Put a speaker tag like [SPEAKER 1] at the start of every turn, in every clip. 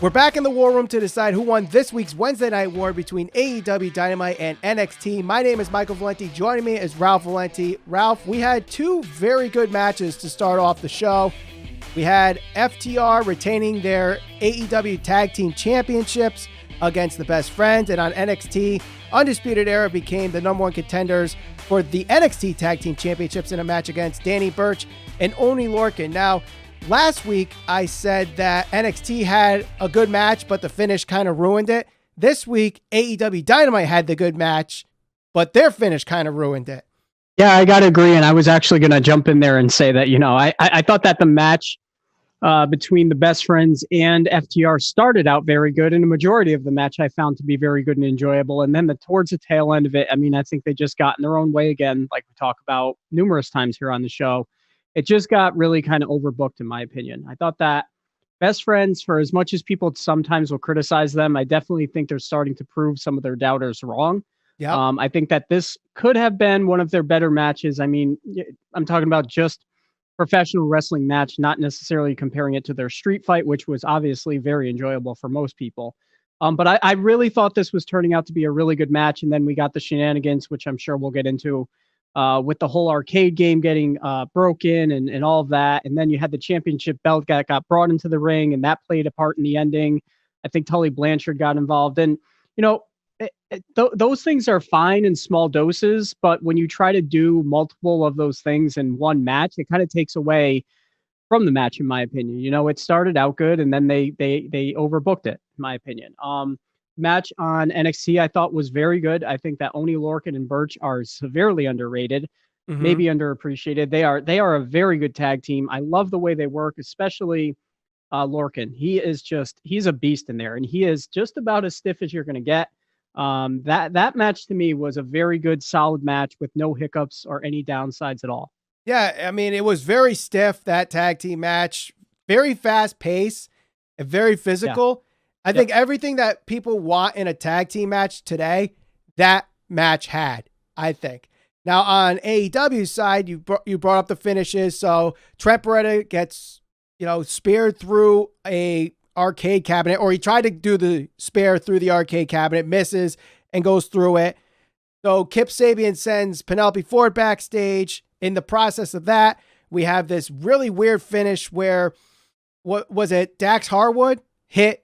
[SPEAKER 1] We're back in the war room to decide who won this week's Wednesday night war between AEW Dynamite and NXT. My name is Michael Valenti. Joining me is Ralph Valenti. Ralph, we had two very good matches to start off the show. We had FTR retaining their AEW Tag Team Championships against the Best Friends, and on NXT, Undisputed Era became the number one contenders for the NXT Tag Team Championships in a match against Danny Burch and Oney Lorcan. Now, last week, I said that NXT had a good match, but the finish kind of ruined it. This week, AEW Dynamite had the good match, but their finish kind of ruined it.
[SPEAKER 2] Yeah, I got to agree. And I was actually going to jump in there and say that, I thought that the match between the Best Friends and FTR started out very good. And the majority of the match I found to be very good and enjoyable. And then towards the tail end of it, I think they just got in their own way again, like we talk about numerous times here on the show. It just got really kind of overbooked, in my opinion. I thought that Best Friends, for as much as people sometimes will criticize them, I definitely think they're starting to prove some of their doubters wrong.
[SPEAKER 1] Yeah.
[SPEAKER 2] I think that this could have been one of their better matches. I'm talking about just professional wrestling match, not necessarily comparing it to their street fight, which was obviously very enjoyable for most people. But I really thought this was turning out to be a really good match. And then we got the shenanigans, which I'm sure we'll get into with the whole arcade game getting broken and all of that. And then you had the championship belt that got brought into the ring, and that played a part in the ending. I think Tully Blanchard got involved. And, those things are fine in small doses, but when you try to do multiple of those things in one match, it kind of takes away from the match, in my opinion. It started out good, and then they overbooked it, in my opinion. Match on NXT I thought was very good. I think that Oney Lorcan and Burch are severely underrated, maybe underappreciated. They are a very good tag team. I love the way they work, especially Lorcan. He's a beast in there, and he is just about as stiff as you're going to get. That match to me was a very good, solid match with no hiccups or any downsides at all.
[SPEAKER 1] Yeah, it was very stiff, that tag team match. Very fast pace and very physical. Yeah. I think everything that people want in a tag team match today, that match had, I think. Now, on AEW's side, you brought up the finishes. So Trent Beretta gets, speared through a arcade cabinet, or he tried to do the spear through the arcade cabinet, misses, and goes through it. So Kip Sabian sends Penelope Ford backstage. In the process of that, we have this really weird finish where, what was it, Dax Harwood hit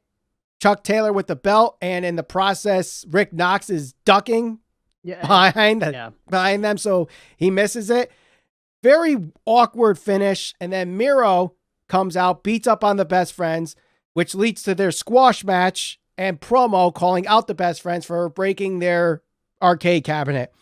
[SPEAKER 1] Chuck Taylor with the belt, and in the process, Rick Knox is ducking behind them, so he misses it. Very awkward finish, and then Miro comes out, beats up on the Best Friends, which leads to their squash match and promo calling out the Best Friends for breaking their arcade cabinet.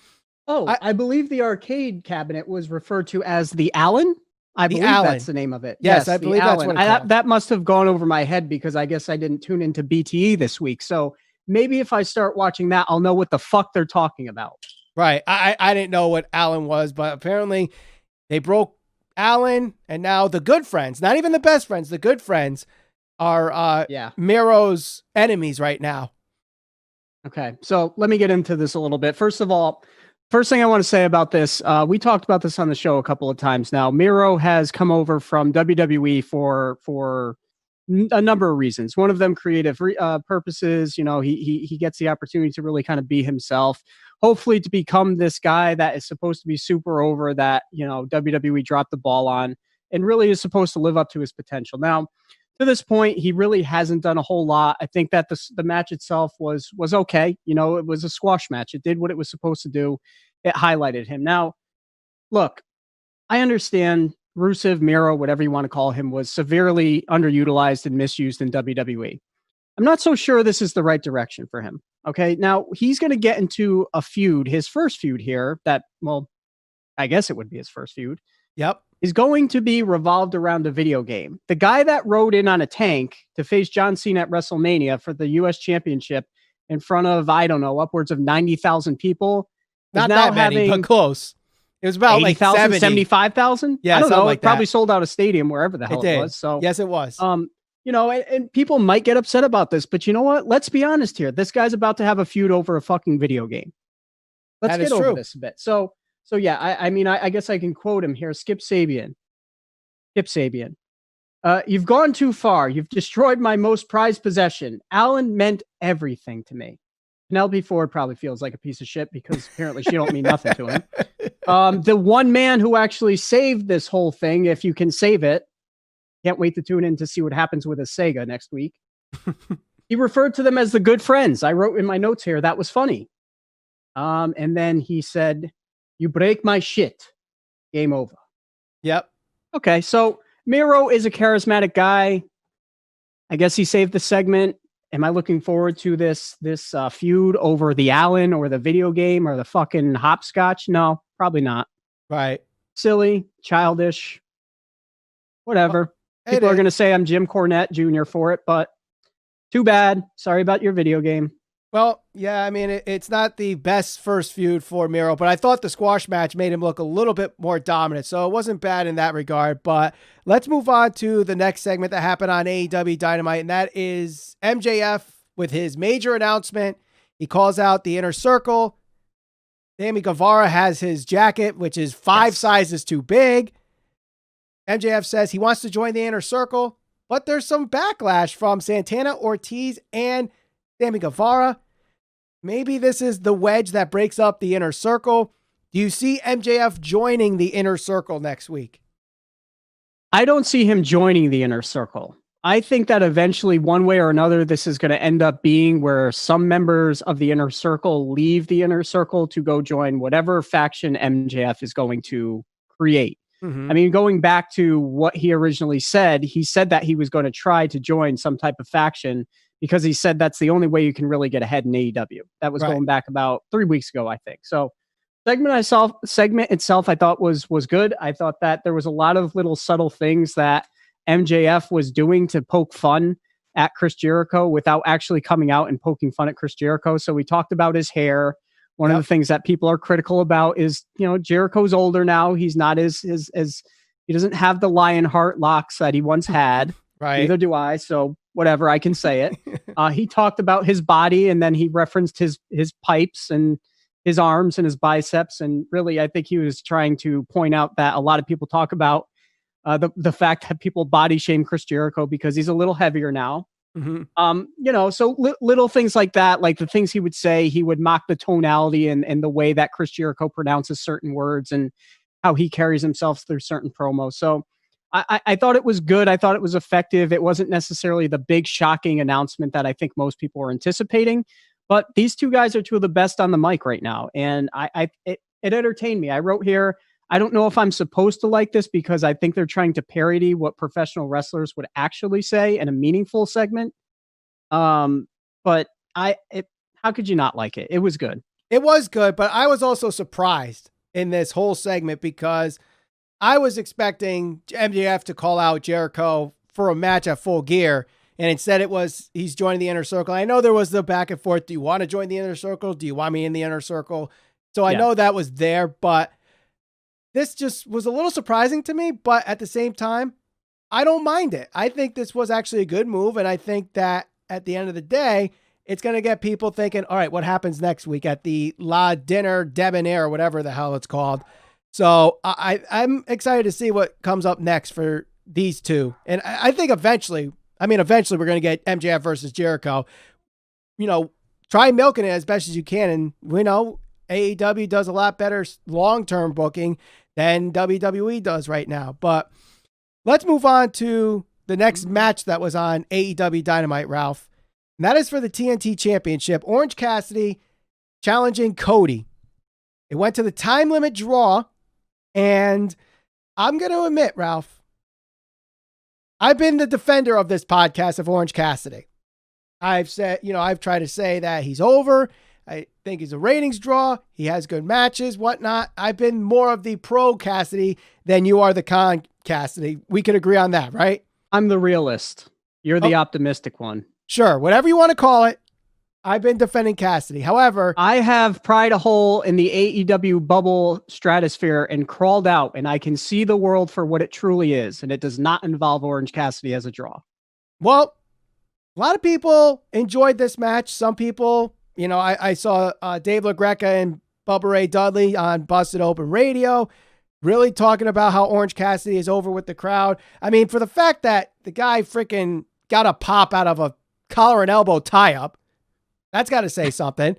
[SPEAKER 2] Oh, I believe the arcade cabinet was referred to as the Allen. I believe that's the name of it.
[SPEAKER 1] Yes, I believe that's what it's called.
[SPEAKER 2] That must have gone over my head because I guess I didn't tune into BTE this week. So maybe if I start watching that, I'll know what the fuck they're talking about.
[SPEAKER 1] Right. I didn't know what Allen was, but apparently they broke Allen, and now the Good Friends, not even the Best Friends, the Good Friends are Miro's enemies right now.
[SPEAKER 2] Okay, so let me get into this a little bit. First of all, first thing I want to say about this, we talked about this on the show a couple of times now. Miro has come over from WWE for a number of reasons. One of them, creative purposes. He gets the opportunity to really kind of be himself. Hopefully to become this guy that is supposed to be super over, that, WWE dropped the ball on, and really is supposed to live up to his potential. Now, to this point, he really hasn't done a whole lot. I think that the match itself was okay. It was a squash match. It did what it was supposed to do. It highlighted him. Now, look, I understand Rusev, Miro, whatever you want to call him, was severely underutilized and misused in WWE. I'm not so sure this is the right direction for him. Okay, now he's going to get into a feud, his first feud here, that, well, I guess it would be his first feud.
[SPEAKER 1] Yep.
[SPEAKER 2] Is going to be revolved around a video game. The guy that rode in on a tank to face John Cena at WrestleMania for the U.S. Championship in front of, I don't know, upwards of 90,000 people.
[SPEAKER 1] Not that many, but close. It was about
[SPEAKER 2] 80,000, 75,000?
[SPEAKER 1] Yeah,
[SPEAKER 2] I don't know.
[SPEAKER 1] Like
[SPEAKER 2] it probably sold out a stadium wherever the hell it was. So
[SPEAKER 1] yes, it was.
[SPEAKER 2] And people might get upset about this, but you know what? Let's be honest here. This guy's about to have a feud over a fucking video game. Let's get over this a bit. So yeah, I guess I can quote him here. Skip Sabian. You've gone too far. You've destroyed my most prized possession. Alan meant everything to me. Penelope Ford probably feels like a piece of shit because apparently she don't mean nothing to him. The one man who actually saved this whole thing, if you can save it, can't wait to tune in to see what happens with a Sega next week. He referred to them as the good friends. I wrote in my notes here, that was funny. And then he said, you break my shit. Game over.
[SPEAKER 1] Yep.
[SPEAKER 2] Okay, so Miro is a charismatic guy. I guess he saved the segment. Am I looking forward to this feud over the Allen or the video game or the fucking hopscotch? No, probably not.
[SPEAKER 1] Right.
[SPEAKER 2] Silly, childish, whatever. People are going to say I'm Jim Cornette Jr. for it, but too bad. Sorry about your video game.
[SPEAKER 1] Well, yeah, I mean, it's not the best first feud for Miro, but I thought the squash match made him look a little bit more dominant, so it wasn't bad in that regard. But let's move on to the next segment that happened on AEW Dynamite, and that is MJF with his major announcement. He calls out the Inner Circle. Sammy Guevara has his jacket, which is 5 sizes too big. MJF says he wants to join the Inner Circle, but there's some backlash from Santana, Ortiz, and Sammy Guevara. Maybe this is the wedge that breaks up the Inner Circle. Do you see MJF joining the Inner Circle next week?
[SPEAKER 2] I don't see him joining the Inner Circle. I think that eventually, one way or another, this is going to end up being where some members of the Inner Circle leave the Inner Circle to go join whatever faction MJF is going to create. I mean, going back to what he originally said, he said that he was going to try to join some type of faction because he said that's the only way you can really get ahead in AEW. That was going back about 3 weeks ago, I think. So segment itself, I thought was good. I thought that there was a lot of little subtle things that MJF was doing to poke fun at Chris Jericho without actually coming out and poking fun at Chris Jericho. So we talked about his hair. One of the things that people are critical about is, Jericho's older now. He's not as he doesn't have the Lionheart locks that he once had.
[SPEAKER 1] Right.
[SPEAKER 2] Neither do I. So whatever, I can say it. He talked about his body, and then he referenced his pipes and his arms and his biceps. And really, I think he was trying to point out that a lot of people talk about the fact that people body shame Chris Jericho because he's a little heavier now. So little things like that, like the things he would say, he would mock the tonality and the way that Chris Jericho pronounces certain words and how he carries himself through certain promos. So I thought it was good. I thought it was effective. It wasn't necessarily the big shocking announcement that I think most people were anticipating, but these two guys are two of the best on the mic right now. And it entertained me. I wrote here, I don't know if I'm supposed to like this because I think they're trying to parody what professional wrestlers would actually say in a meaningful segment. But how could you not like it? It was good.
[SPEAKER 1] It was good, but I was also surprised in this whole segment because I was expecting MJF to call out Jericho for a match at Full Gear. And instead it was, he's joining the Inner Circle. I know there was the back and forth. Do you want to join the Inner Circle? Do you want me in the Inner Circle? So I know that was there, but this just was a little surprising to me, but at the same time, I don't mind it. I think this was actually a good move. And I think that at the end of the day, it's going to get people thinking, all right, what happens next week at the La Dinner Debonair, or whatever the hell it's called. So I'm excited to see what comes up next for these two. And I think eventually we're going to get MJF versus Jericho. Try milking it as best as you can. And we know AEW does a lot better long-term booking than WWE does right now. But let's move on to the next match that was on AEW Dynamite, Ralph. And that is for the TNT Championship. Orange Cassidy challenging Cody. It went to the time limit draw. And I'm going to admit, Ralph, I've been the defender of this podcast of Orange Cassidy. I've said, I've tried to say that he's over. I think he's a ratings draw. He has good matches, whatnot. I've been more of the pro Cassidy than you are the con Cassidy. We can agree on that, right?
[SPEAKER 2] I'm the realist. You're the optimistic one.
[SPEAKER 1] Sure. Whatever you want to call it. I've been defending Cassidy. However,
[SPEAKER 2] I have pried a hole in the AEW bubble stratosphere and crawled out, and I can see the world for what it truly is. And it does not involve Orange Cassidy as a draw.
[SPEAKER 1] Well, a lot of people enjoyed this match. Some people, I saw Dave LaGreca and Bubba Ray Dudley on Busted Open Radio. really talking about how Orange Cassidy is over with the crowd. I mean, for the fact that the guy freaking got a pop out of a collar and elbow tie-up, that's got to say something.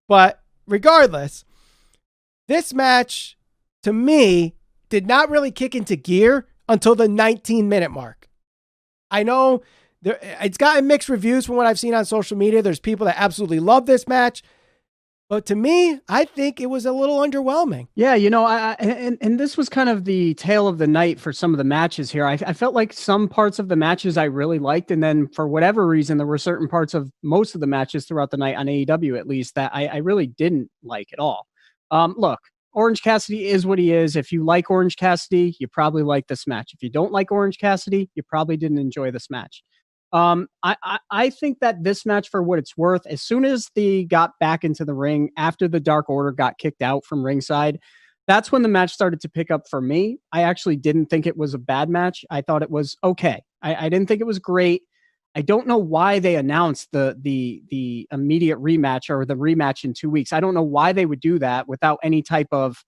[SPEAKER 1] But regardless, this match, to me, did not really kick into gear until the 19-minute mark. I know it's gotten mixed reviews from what I've seen on social media. There's people that absolutely love this match. But to me, I think it was a little underwhelming.
[SPEAKER 2] Yeah, and this was kind of the tale of the night for some of the matches here. I felt like some parts of the matches I really liked, and then for whatever reason, there were certain parts of most of the matches throughout the night on AEW, at least, that I really didn't like at all. Look, Orange Cassidy is what he is. If you like Orange Cassidy, you probably like this match. If you don't like Orange Cassidy, you probably didn't enjoy this match. I think that this match, for what it's worth, as soon as they got back into the ring after the Dark Order got kicked out from ringside, that's when the match started to pick up for me. I actually didn't think it was a bad match. I thought it was okay. I didn't think it was great. I don't know why they announced the immediate rematch or the rematch in 2 weeks. I don't know why they would do that without any type of,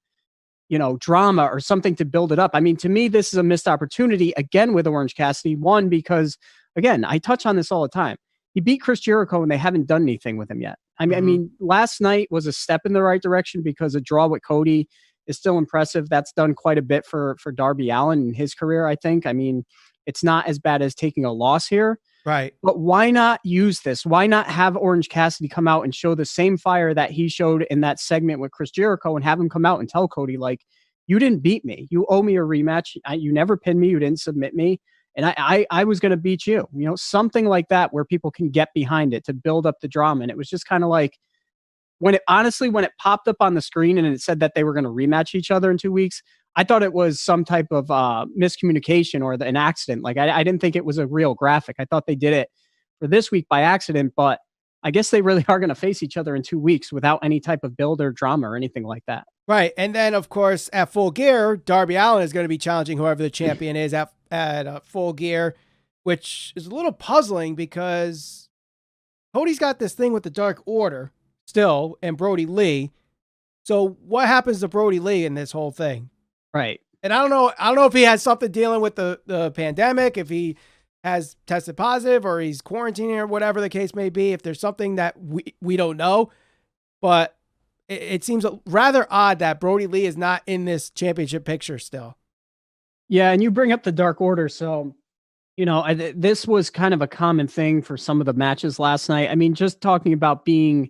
[SPEAKER 2] drama or something to build it up. I mean, to me, this is a missed opportunity again with Orange Cassidy. One, because again, I touch on this all the time. He beat Chris Jericho and they haven't done anything with him yet. I mean, last night was a step in the right direction because a draw with Cody is still impressive. That's done quite a bit for Darby Allin in his career, I think. I mean, it's not as bad as taking a loss here.
[SPEAKER 1] Right.
[SPEAKER 2] But why not use this? Why not have Orange Cassidy come out and show the same fire that he showed in that segment with Chris Jericho and have him come out and tell Cody, like, you didn't beat me. You owe me a rematch. You never pinned me. You didn't submit me. And I was going to beat you, something like that where people can get behind it to build up the drama. And it was just kind of like when it popped up on the screen and it said that they were going to rematch each other in 2 weeks, I thought it was some type of miscommunication or an accident. Like I didn't think it was a real graphic. I thought they did it for this week by accident, but I guess they really are going to face each other in 2 weeks without any type of build or drama or anything like that.
[SPEAKER 1] Right. And then, of course, at Full Gear, Darby Allin is going to be challenging whoever the champion is at Full Gear, which is a little puzzling because Cody's got this thing with the Dark Order still and Brody Lee. So what happens to Brody Lee in this whole thing?
[SPEAKER 2] Right.
[SPEAKER 1] And I don't know if he has something dealing with the pandemic, if he has tested positive or he's quarantining or whatever the case may be, if there's something that we don't know. But it seems rather odd that Brody Lee is not in this championship picture still.
[SPEAKER 2] Yeah, and you bring up the Dark Order, so this was kind of a common thing for some of the matches last night. I mean, just talking about being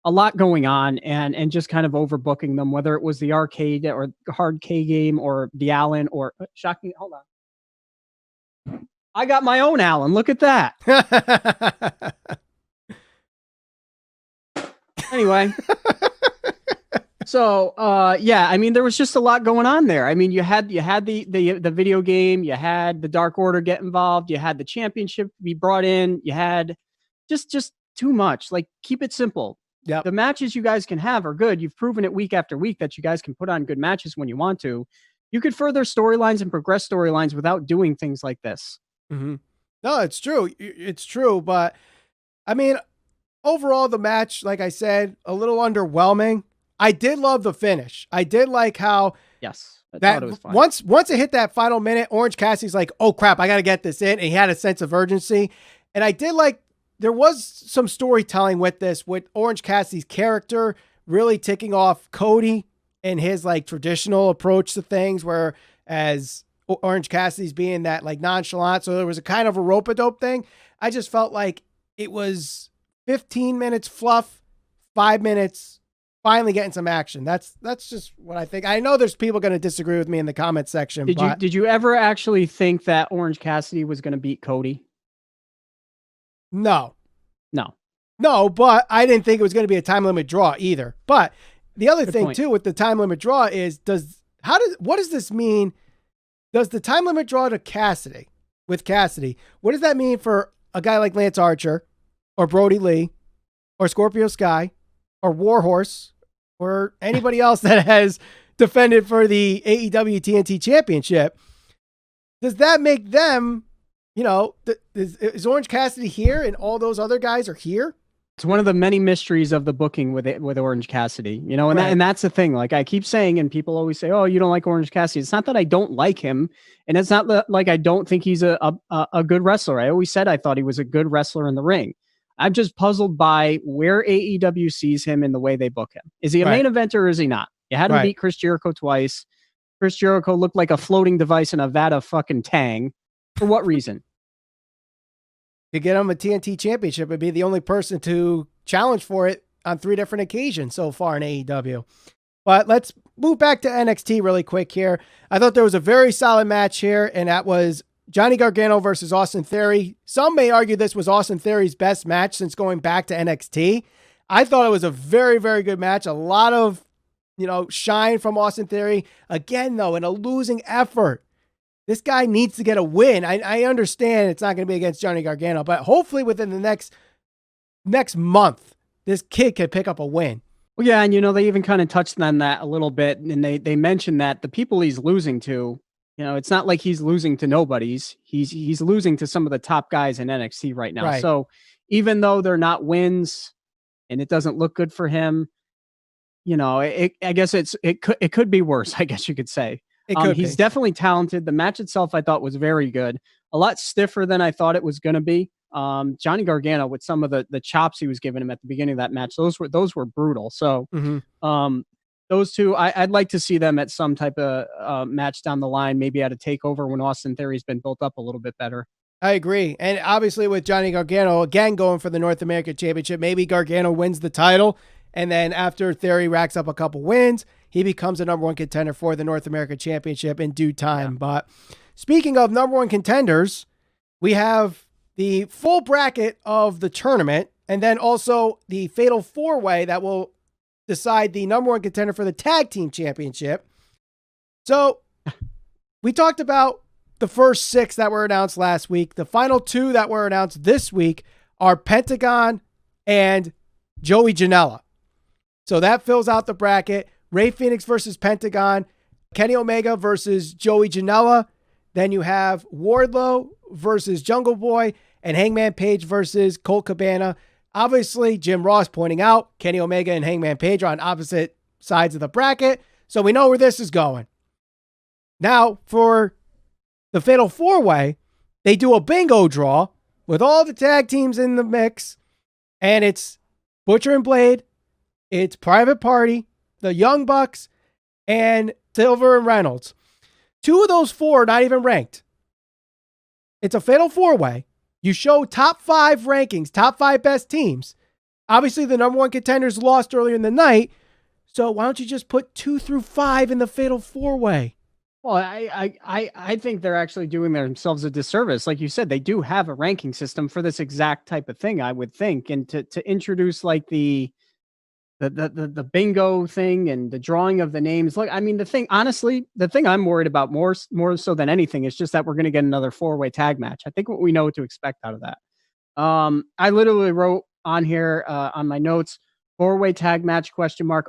[SPEAKER 2] a lot going on and just kind of overbooking them, whether it was the arcade or hard K game or the Allen or shocking. Hold on, I got my own Allen. Look at that. Anyway. So, yeah, I mean, there was just a lot going on there. I mean, you had the video game, you had the Dark Order get involved, you had the championship be brought in, you had just too much. Like, keep it simple.
[SPEAKER 1] Yeah.
[SPEAKER 2] The matches you guys can have are good. You've proven it week after week that you guys can put on good matches when you want to. You could further storylines and progress storylines without doing things like this.
[SPEAKER 1] Mm-hmm. No, it's true. It's true. But I mean, overall, the match, like I said, a little underwhelming. I did love the finish. I did like how that it was fine. Once it hit that final minute, Orange Cassidy's like, oh crap, I got to get this in. And he had a sense of urgency. And I did like, there was some storytelling with this, with Orange Cassidy's character really ticking off Cody and his like traditional approach to things, where as Orange Cassidy's being that like nonchalant. So there was a kind of a rope-a-dope thing. I just felt like it was 15 minutes fluff, 5 minutes finally getting some action. That's just what I think. I know there's people going to disagree with me in the comment section.
[SPEAKER 2] Did you ever actually think that Orange Cassidy was going to beat Cody?
[SPEAKER 1] No, but I didn't think it was going to be a time limit draw either. But the other thing too with the time limit draw is what does this mean? Does the time limit draw to Cassidy, what does that mean for a guy like Lance Archer or Brody Lee or Scorpio Sky or Warhorse or anybody else that has defended for the AEW TNT Championship? Does that make them, is Orange Cassidy here and all those other guys are here?
[SPEAKER 2] It's one of the many mysteries of the booking with Orange Cassidy, you know, and
[SPEAKER 1] Right.
[SPEAKER 2] and that's the thing. Like I keep saying, and people always say, "Oh, you don't like Orange Cassidy." It's not that I don't like him, and it's not like I don't think he's a good wrestler. I always said I thought he was a good wrestler in the ring. I'm just puzzled by where AEW sees him in the way they book him. Is he a main eventer or is he not? You had him beat Chris Jericho twice. Chris Jericho looked like a floating device in a vat of fucking Tang. For what reason?
[SPEAKER 1] To get him a TNT championship and be the only person to challenge for it on 3 different occasions so far in AEW. But let's move back to NXT really quick here. I thought there was a very solid match here, and that was Johnny Gargano versus Austin Theory. Some may argue this was Austin Theory's best match since going back to NXT. I thought it was a very, very good match. A lot of, shine from Austin Theory. Again, though, in a losing effort. This guy needs to get a win. I understand it's not going to be against Johnny Gargano, but hopefully within the next month, this kid can pick up a win.
[SPEAKER 2] Well, yeah, and they even kind of touched on that a little bit, and they mentioned that the people he's losing to, it's not like he's losing to nobodies. He's losing to some of the top guys in NXT right now. Right. So even though they're not wins, and it doesn't look good for him, I guess it could be worse. I guess you could say. He's definitely talented. The match itself, I thought, was very good. A lot stiffer than I thought it was going to be. Johnny Gargano, with some of the chops he was giving him at the beginning of that match, those were brutal. So, those two, I'd like to see them at some type of match down the line, maybe at a takeover when Austin Theory's been built up a little bit better.
[SPEAKER 1] I agree. And obviously with Johnny Gargano, again, going for the North American Championship, maybe Gargano wins the title. And then after Theory racks up a couple wins, he becomes a number 1 contender for the North American Championship in due time. Yeah. But speaking of number 1 contenders, we have the full bracket of the tournament and then also the fatal 4-way that will decide the number 1 contender for the tag team championship. So we talked about the first 6 that were announced last week. The final 2 that were announced this week are Pentagon and Joey Janela. So that fills out the bracket. Rey Fenix versus Pentagon, Kenny Omega versus Joey Janela. Then you have Wardlow versus Jungle Boy and Hangman Page versus Colt Cabana. Obviously, Jim Ross pointing out Kenny Omega and Hangman Page are on opposite sides of the bracket. So we know where this is going. Now, for the Fatal 4-Way, they do a bingo draw with all the tag teams in the mix. And it's Butcher and Blade, it's Private Party, the Young Bucks, and Silver and Reynolds. 2 of those 4 are not even ranked. It's a Fatal 4-Way. You show top 5 rankings, top 5 best teams. Obviously, the number 1 contenders lost earlier in the night. So why don't you just put 2 through 5 in the Fatal 4-Way?
[SPEAKER 2] Well, I think they're actually doing themselves a disservice. Like you said, they do have a ranking system for this exact type of thing, I would think. And to introduce like the bingo thing and the drawing of the names. Look, I mean, the thing I'm worried about more so than anything is just that we're going to get another 4-way tag match. I think we know what to expect out of that. I literally wrote on here on my notes, 4-way tag match ?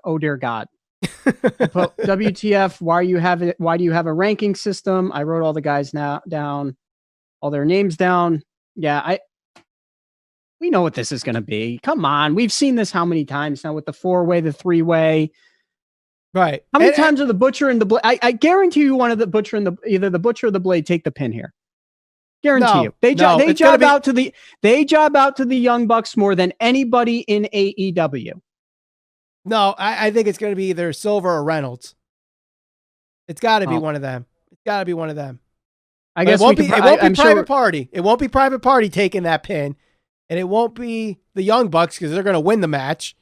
[SPEAKER 2] Oh dear God. I put WTF. Why do you have a ranking system? I wrote all the guys down, all their names down. Yeah, we know what this is going to be. Come on. We've seen this how many times now with the 4-way, the 3-way.
[SPEAKER 1] Right.
[SPEAKER 2] How many times are the Butcher and the Blade? I guarantee you one of the Butcher and either the Butcher or the Blade take the pin here. Guarantee you. They job out to the Young Bucks more than anybody in AEW.
[SPEAKER 1] No, I think it's going to be either Silver or Reynolds. It's got to be one of them. It's got to be one of them.
[SPEAKER 2] I guess
[SPEAKER 1] it won't be Private Party. It won't be Private Party taking that pin. And it won't be the Young Bucks because they're going to win the match.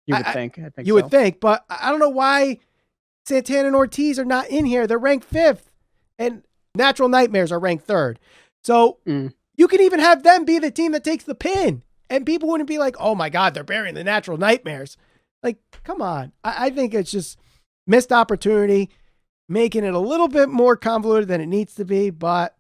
[SPEAKER 2] You would think. I think
[SPEAKER 1] you would think, but I don't know why Santana and Ortiz are not in here. They're ranked 5th, and Natural Nightmares are ranked 3rd. So you can even have them be the team that takes the pin, and people wouldn't be like, "Oh my God, they're burying the Natural Nightmares." Like, come on. I think it's just missed opportunity, making it a little bit more convoluted than it needs to be, but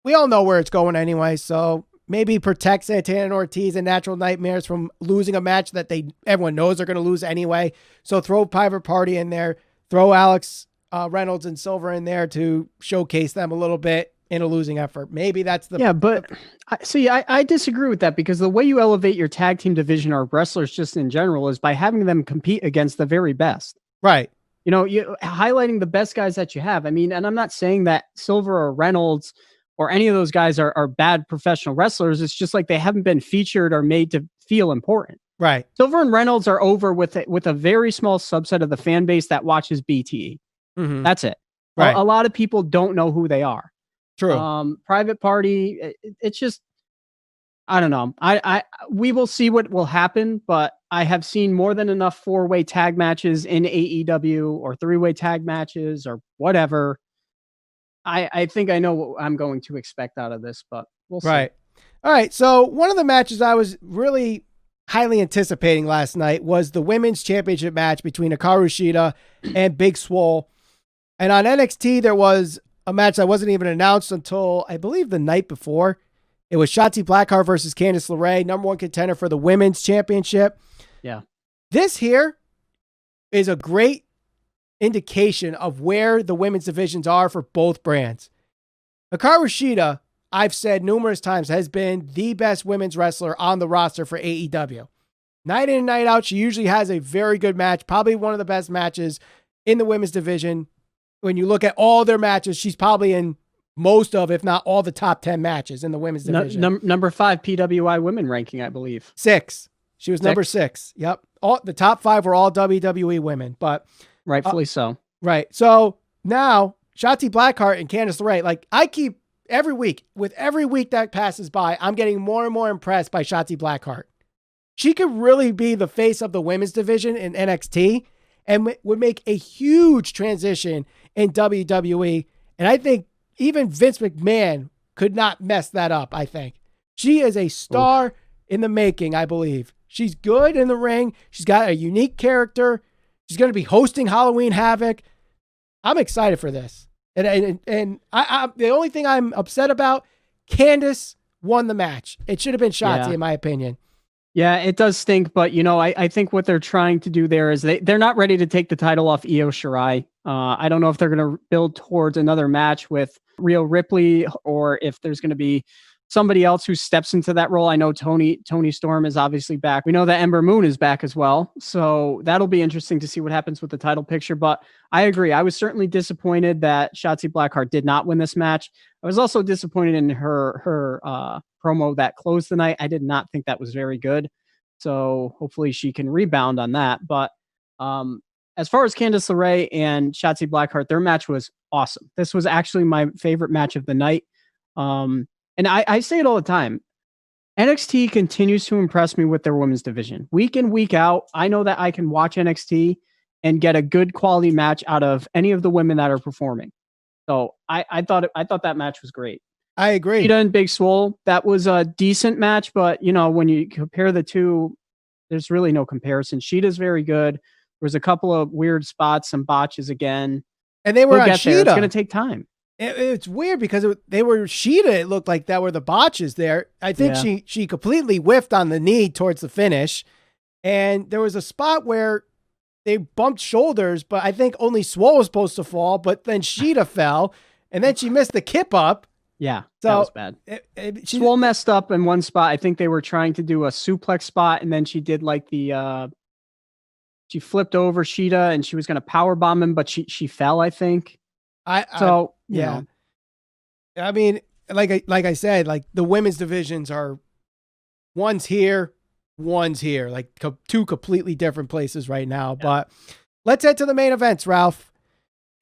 [SPEAKER 1] we all know where it's going anyway, so maybe protect Santana and Ortiz and Natural Nightmares from losing a match that everyone knows they're going to lose anyway. So throw Private Party in there, throw Alex Reynolds and Silver in there to showcase them a little bit in a losing effort. Maybe that's the...
[SPEAKER 2] Yeah, but I disagree with that, because the way you elevate your tag team division or wrestlers just in general is by having them compete against the very best.
[SPEAKER 1] Right.
[SPEAKER 2] You know, you highlighting the best guys that you have. I mean, and I'm not saying that Silver or Reynolds or any of those guys are bad professional wrestlers. It's just like they haven't been featured or made to feel important.
[SPEAKER 1] Right.
[SPEAKER 2] Silver and Reynolds are over with a very small subset of the fan base that watches BTE.
[SPEAKER 1] Mm-hmm.
[SPEAKER 2] That's it.
[SPEAKER 1] Right.
[SPEAKER 2] A lot of people don't know who they are.
[SPEAKER 1] True.
[SPEAKER 2] Private Party, it's just, I don't know. We will see what will happen, but I have seen more than enough 4-way tag matches in AEW or 3-way tag matches or whatever. I think I know what I'm going to expect out of this, but we'll see.
[SPEAKER 1] Right. All right. So one of the matches I was really highly anticipating last night was the women's championship match between Hikaru Shida and Big Swole. And on NXT, there was a match that wasn't even announced until, I believe, the night before. It was Shotzi Blackheart versus Candice LaRae, number 1 contender for the women's championship.
[SPEAKER 2] Yeah.
[SPEAKER 1] This here is a great indication of where the women's divisions are for both brands. Hikaru Shida, I've said numerous times, has been the best women's wrestler on the roster for AEW. Night in and night out, she usually has a very good match, probably one of the best matches in the women's division. When you look at all their matches, she's probably in most of, if not all, the top 10 matches in the women's division.
[SPEAKER 2] Number 5 PWI women ranking, I believe.
[SPEAKER 1] 6. She was number 6. Yep. All the top 5 were all WWE women, but
[SPEAKER 2] rightfully so.
[SPEAKER 1] Right. So now Shotzi Blackheart and Candice LaRae, like I keep every week that passes by, I'm getting more and more impressed by Shotzi Blackheart. She could really be the face of the women's division in NXT and would make a huge transition in WWE. And I think even Vince McMahon could not mess that up, I think. She is a star in the making, I believe. She's good in the ring. She's got a unique character. She's going to be hosting Halloween Havoc. I'm excited for this. And I the only thing I'm upset about, Candice won the match. It should have been Shotzi, in my opinion.
[SPEAKER 2] Yeah, it does stink, but I think what they're trying to do there is they're not ready to take the title off Io Shirai. I don't know if they're going to build towards another match with Rhea Ripley or if there's going to be somebody else who steps into that role. I know Tony Storm is obviously back. We know that Ember Moon is back as well. So that'll be interesting to see what happens with the title picture. But I agree. I was certainly disappointed that Shotzi Blackheart did not win this match. I was also disappointed in her promo that closed the night. I did not think that was very good. So hopefully she can rebound on that. But as far as Candice LeRae and Shotzi Blackheart, their match was awesome. This was actually my favorite match of the night. And I say it all the time. NXT continues to impress me with their women's division. Week in, week out, I know that I can watch NXT and get a good quality match out of any of the women that are performing. So I thought that match was great.
[SPEAKER 1] I agree.
[SPEAKER 2] Shida and Big Swole, that was a decent match, but when you compare the two, there's really no comparison. Shida's very good. There was a couple of weird spots, some botches again.
[SPEAKER 1] And they were on Shida.
[SPEAKER 2] It's going to take time.
[SPEAKER 1] It's weird because they were Shida. It looked like that were the botches there. I think she completely whiffed on the knee towards the finish. And there was a spot where they bumped shoulders, but I think only Swole was supposed to fall, but then Shida fell, and then she missed the kip up.
[SPEAKER 2] Yeah,
[SPEAKER 1] so
[SPEAKER 2] that was bad. Swole messed up in one spot. I think they were trying to do a suplex spot, and then she did like she flipped over Shida, and she was going to power bomb him, but she fell, I think.
[SPEAKER 1] Yeah. I mean, like I said, like the women's divisions are one's here, like two completely different places right now. Yeah. But let's head to the main events, Ralph.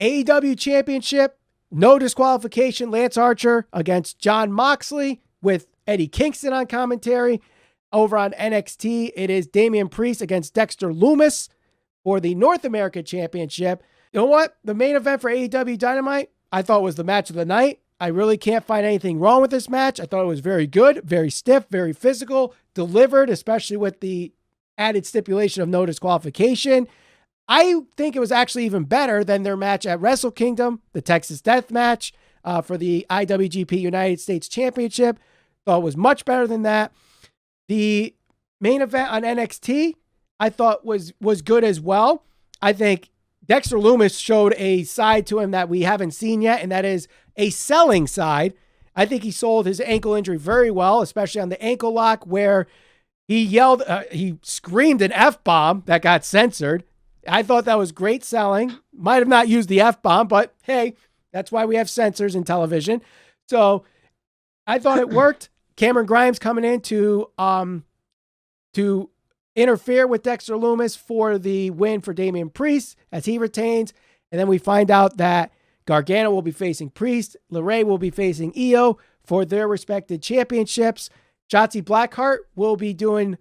[SPEAKER 1] AEW Championship, no disqualification. Lance Archer against Jon Moxley with Eddie Kingston on commentary. Over on NXT, it is Damian Priest against Dexter Lumis for the North America Championship. You know what? The main event for AEW Dynamite, I thought was the match of the night. I really can't find anything wrong with this match. I thought it was very good, very stiff, very physical, delivered, especially with the added stipulation of no disqualification. I think it was actually even better than their match at Wrestle Kingdom, the Texas Death Match for the IWGP United States Championship. Thought it was much better than that. The main event on NXT, I thought was good as well. I think Dexter Lumis showed a side to him that we haven't seen yet, and that is a selling side, I think he sold his ankle injury very well, especially on the ankle lock where he screamed an F-bomb that got censored. I thought that was great selling. Might have not used the F-bomb, but hey, that's why we have censors in television. So I thought it worked. Cameron Grimes coming in to interfere with Dexter Lumis for the win for Damian Priest as he retains. And then we find out that Gargano will be facing Priest. LaRae will be facing Io for their respective championships. Shotzi Blackheart will be doing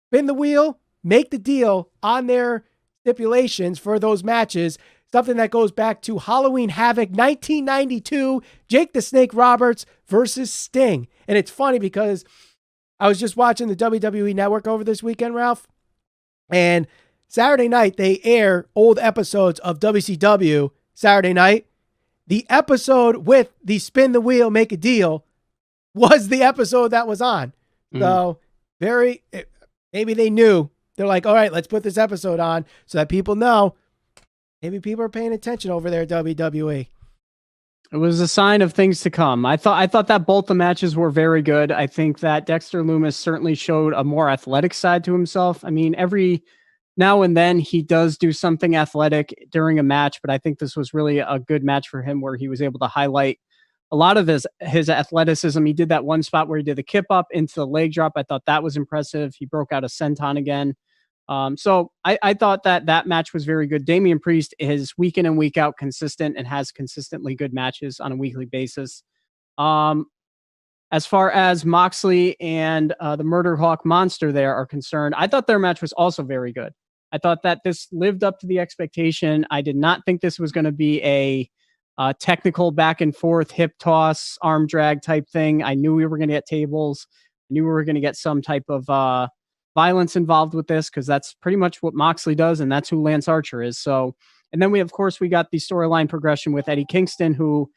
[SPEAKER 1] spin the wheel, make the deal on their stipulations for those matches. Something that goes back to Halloween Havoc 1992, Jake the Snake Roberts versus Sting. And it's funny because I was just watching the WWE Network over this weekend, Ralph, and Saturday night they air old episodes of WCW Saturday night. The episode with the spin the wheel, make a deal was the episode that was on. So maybe they knew. They're like, all right, let's put this episode on so that people know. Maybe people are paying attention over there at WWE.
[SPEAKER 2] It was a sign of things to come. I thought that both the matches were very good. I think that Dexter Lumis certainly showed a more athletic side to himself. I mean, every now and then he does do something athletic during a match, but I think this was really a good match for him where he was able to highlight a lot of his athleticism. He did that one spot where he did the kip up into the leg drop. I thought that was impressive. He broke out a senton again. So I thought that match was very good. Damian Priest is week in and week out consistent and has consistently good matches on a weekly basis. As far as Moxley and the Murder Hawk Monster there are concerned, I thought their match was also very good. I thought that this lived up to the expectation. I did not think this was going to be a technical back and forth hip toss, arm drag type thing. I knew we were going to get tables. I knew we were going to get some type of violence involved with this because that's pretty much what Moxley does, and that's who Lance Archer is. So, and then we got the storyline progression with Eddie Kingston, who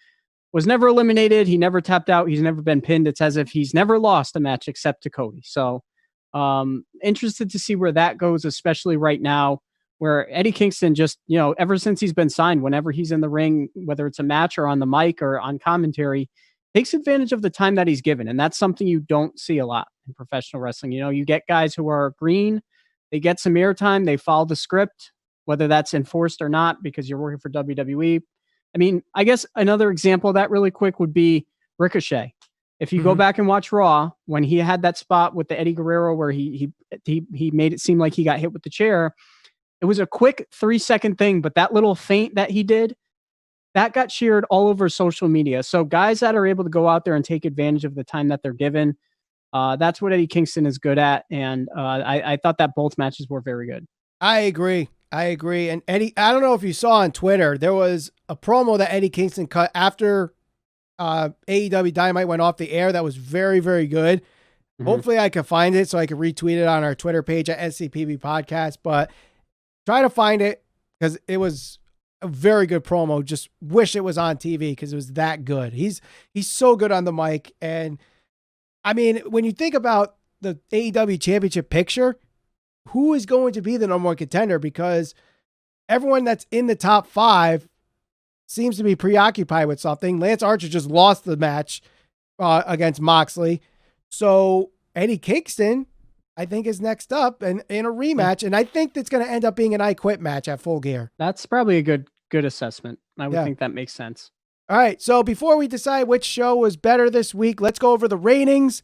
[SPEAKER 2] was never eliminated. He never tapped out. He's never been pinned. It's as if he's never lost a match except to Cody. So, interested to see where that goes, especially right now, where Eddie Kingston just, ever since he's been signed, whenever he's in the ring, whether it's a match or on the mic or on commentary, takes advantage of the time that he's given. And that's something you don't see a lot in professional wrestling. You get guys who are green, they get some airtime, they follow the script, whether that's enforced or not, because you're working for WWE. I mean, I guess another example of that really quick would be Ricochet. If you go back and watch Raw, when he had that spot with the Eddie Guerrero where he made it seem like he got hit with the chair, it was a quick 3-second thing, but that little feint that he did, that got shared all over social media. So guys that are able to go out there and take advantage of the time that they're given, that's what Eddie Kingston is good at. And I thought that both matches were very good.
[SPEAKER 1] I agree. And Eddie, I don't know if you saw on Twitter, there was a promo that Eddie Kingston cut after AEW Dynamite went off the air that was very, very good. Hopefully I can find it so I can retweet it on our Twitter page at SCPB Podcast, but try to find it because it was a very good promo. Just wish it was on TV because it was that good. He's so good on the mic. And I mean, when you think about the AEW championship picture, who is going to be the number one contender? Because everyone that's in the top 5 seems to be preoccupied with something. Lance Archer just lost the match against Moxley. So Eddie Kingston, I think, is next up and in a rematch. And I think that's going to end up being an I Quit match at Full Gear.
[SPEAKER 2] That's probably a good assessment. I would think that makes sense.
[SPEAKER 1] All right. So before we decide which show was better this week, let's go over the ratings.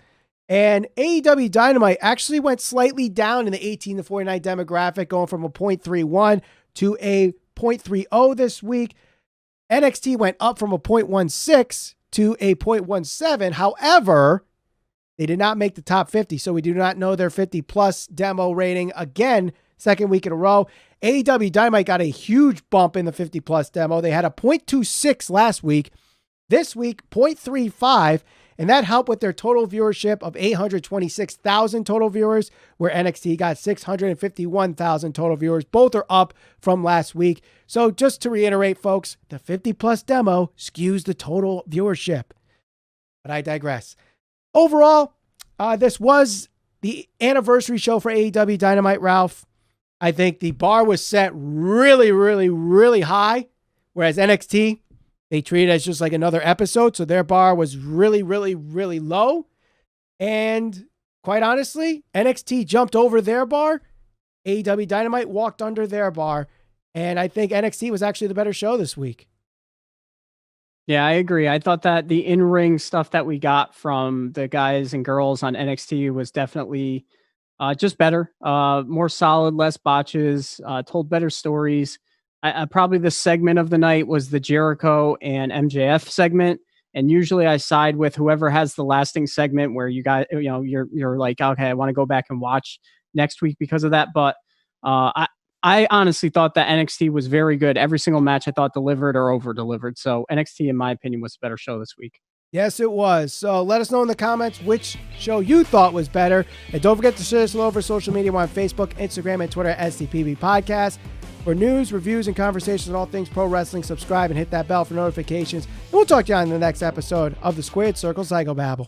[SPEAKER 1] And AEW Dynamite actually went slightly down in the 18 to 49 demographic, going from a 0.31 to a 0.30 this week. NXT went up from a 0.16 to a 0.17. However, they did not make the top 50, so we do not know their 50-plus demo rating again, second week in a row. AEW Dynamite got a huge bump in the 50-plus demo. They had a 0.26 last week. This week, 0.35, and that helped with their total viewership of 826,000 total viewers, where NXT got 651,000 total viewers. Both are up from last week. So just to reiterate, folks, the 50-plus demo skews the total viewership. But I digress. Overall, this was the anniversary show for AEW Dynamite, Ralph. I think the bar was set really, really, really high, whereas NXT, They treat it as just like another episode. So their bar was really, really, really low. And quite honestly, NXT jumped over their bar. AEW Dynamite walked under their bar. And I think NXT was actually the better show this week.
[SPEAKER 2] Yeah, I agree. I thought that the in-ring stuff that we got from the guys and girls on NXT was definitely just better, more solid, less botches, told better stories. Probably the segment of the night was the Jericho and MJF segment. And usually I side with whoever has the lasting segment where you guys, you're like, okay, I want to go back and watch next week because of that. But I honestly thought that NXT was very good. Every single match I thought delivered or over delivered. So NXT, in my opinion, was a better show this week.
[SPEAKER 1] Yes, it was. So let us know in the comments which show you thought was better. And don't forget to share this all over social media. We're on Facebook, Instagram, and Twitter at STPB Podcast. For news, reviews, and conversations on all things pro wrestling, subscribe and hit that bell for notifications. And we'll talk to you on the next episode of the Squared Circle Psychobabble.